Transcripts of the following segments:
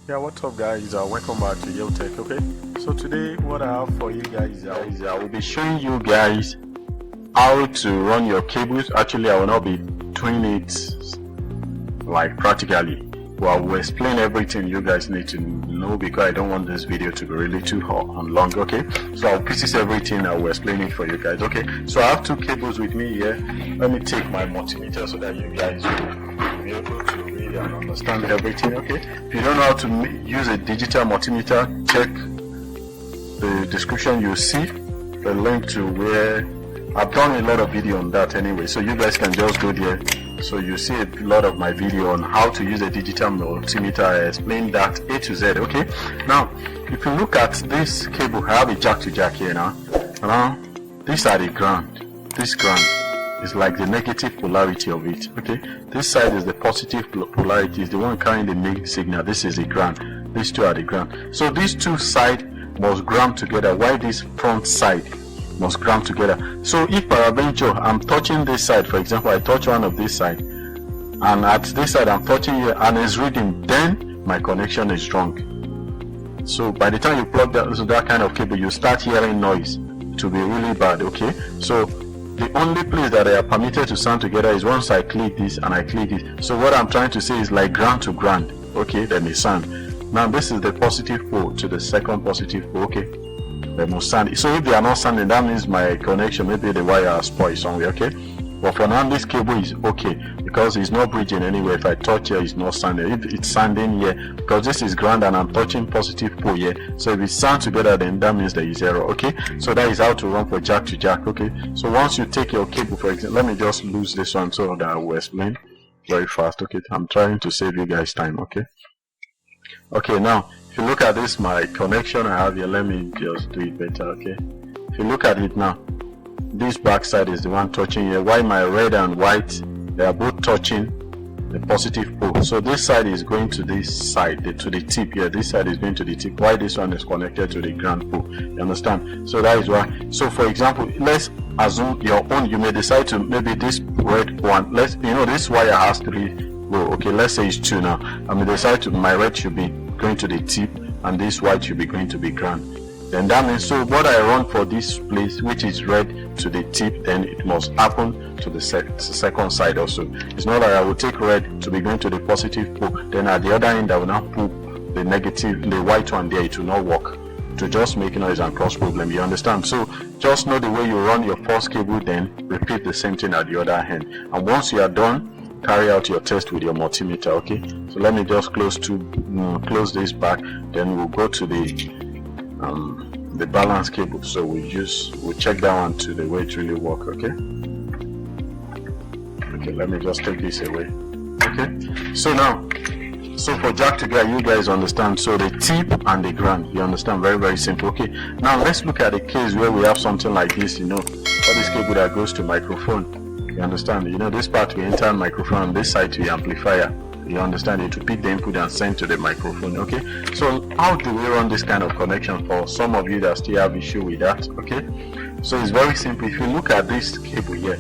Yeah, what's up guys, welcome back to YoTech. Okay, so today what I have for you guys is I will be showing you guys how to run your cables. Actually, I will not be doing it like practically, but I will explain everything you guys need to know because I don't want this video to be really too hot and long. Okay, so I'll pieces everything, I will explain it for you guys. Okay, so I have two cables with me here. Let me take my multimeter so that you guys will be able to read and understand everything. Okay, if you don't know how to use a digital multimeter, check the description. You see the link to where I've done a lot of video on that anyway, so you guys can just go there. So you see a lot of my video on how to use a digital multimeter. I explain that A to Z. Okay, now if you look at this cable, I have a jack to jack here now. These are the ground. This ground is like the negative polarity of it. Okay, this side is the positive polarity, is the one carrying the negative signal. This is the ground. These two are the ground. So these two sides must ground together, while this front side must ground together. So if peradventure I'm touching this side, for example, I touch one of this side, and at this side I'm touching here and it's reading, then my connection is wrong. So by the time you plug that kind of cable, you start hearing noise to be really bad. Okay, so the only place that they are permitted to sound together is once I click this and I click this. So what I'm trying to say is like ground to ground. Okay, then they sound. Now this is the positive pole to the second positive pole. Okay, they must sound. So if they are not sounding, that means my connection, maybe the wire is spoiled somewhere. Okay, but for now this cable is okay because it's not bridging anywhere. If I touch here, it's not sounding. If it's sounding here, because this is ground and I'm touching positive pole here, so if it sounds together, then that means there is error. Okay, so that is how to run for jack to jack. Okay, so once you take your cable, for example, let me just lose this one so that I will explain very fast. Okay, I'm trying to save you guys time. Okay, now if you look at this, my connection I have here, let me just do it better. Okay, if you look at it now, this back side is the one touching here, while my red and white, they are both touching the positive pole. So this side is going to this side, to the tip here. This side is going to the tip, while this one is connected to the ground pole. You understand? So that is why. So for example, let's assume your own, you may decide to, maybe this red one, this wire has 3 row. Okay, let's say it's 2 now. I may decide to, my red should be going to the tip and this white should be going to be ground. Then that means, so what I run for this place, which is red to the tip, then it must happen to the second side also. It's not like I will take red to be going to the positive pole, then at the other end I will now put the negative, the white one there. It will not work, to just make noise and cause problem. You understand? So just know the way you run your first cable, then repeat the same thing at the other end, and once you are done, carry out your test with your multimeter. Okay, so let me just close this back, then we'll go to the balance cable. So we'll check that one to the way it really works. Okay, let me just take this away. Okay, so for jack to jack, you guys understand, so the tip and the ground, you understand, very very simple. Okay, now let's look at a case where we have something like this. All this cable that goes to microphone, you understand, this part will enter microphone and this side to the amplifier. You understand, it to pick the input and send to the microphone. Okay, so how do we run this kind of connection for some of you that still have issue with that? Okay, so it's very simple. If you look at this cable here,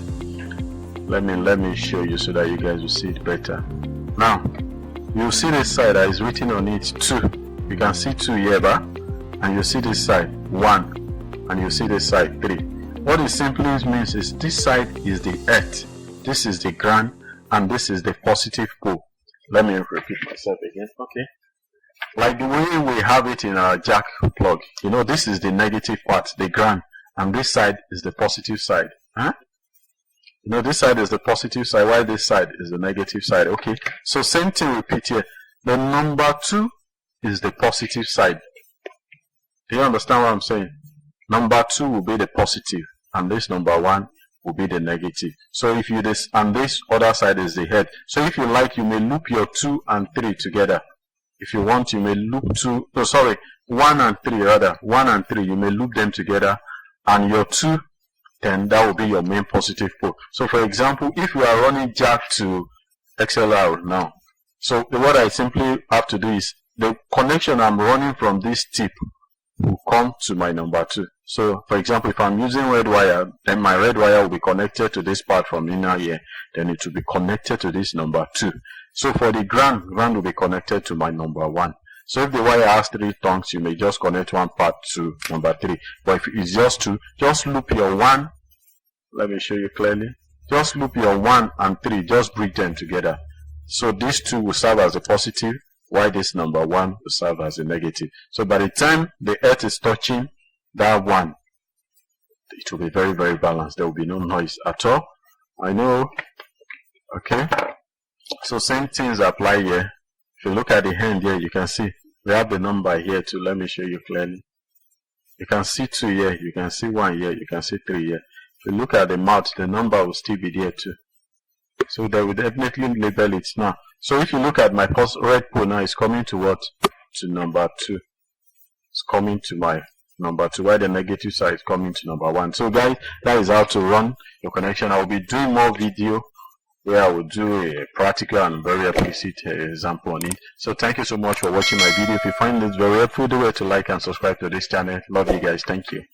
let me show you so that you guys will see it better. Now you see this side that is written on it 2. You can see 2 here, and you see this side 1, and you see this side 3. What it simply means is this side is the earth, this is the ground, and this is the positive pole. Let me repeat myself again. Okay, like the way we have it in our jack plug, this is the negative part, the ground, and this side is the positive side. This side is the positive side, while this side is the negative side. Okay, so same thing, repeat here. The number 2 is the positive side. Do you understand what I'm saying? Number 2 will be the positive, and this number 1 will be the negative. So if you and this other side is the head. So if you like, you may loop your 2 and 3 together. If you want, you may loop 1 and 3 rather. 1 and 3, you may loop them together, and your 2, then that will be your main positive pole. So for example, if you are running jack to XLR now, so what I simply have to do is the connection I'm running from this tip will come to my number 2. So for example, if I'm using red wire, then my red wire will be connected to this part from inner here, then it will be connected to this number 2. So for the ground will be connected to my number 1. So if the wire has 3 tongues, you may just connect one part to number 3. But if it's just 2, just loop your 1. Let me show you clearly. Just loop your 1 and 3, just bridge them together. So these 2 will serve as a positive, while this number 1 will serve as a negative. So by the time the earth is touching that 1, it will be very, very balanced. There will be no noise at all. I know. Okay. So same things apply here. If you look at the hand here, you can see we have the number here too. Let me show you clearly. You can see 2 here, you can see 1 here, you can see 3 here. If you look at the mouth, the number will still be there too. So they will definitely label it now. So if you look at my red pole now, it's coming to what? To number 2. It's coming to my number 2, while the negative side is coming to number 1. So guys, that is how to run your connection. I will be doing more video where I will do a practical and very explicit example on it. So thank you so much for watching my video. If you find this very helpful, do it to like and subscribe to this channel. Love you guys. Thank you.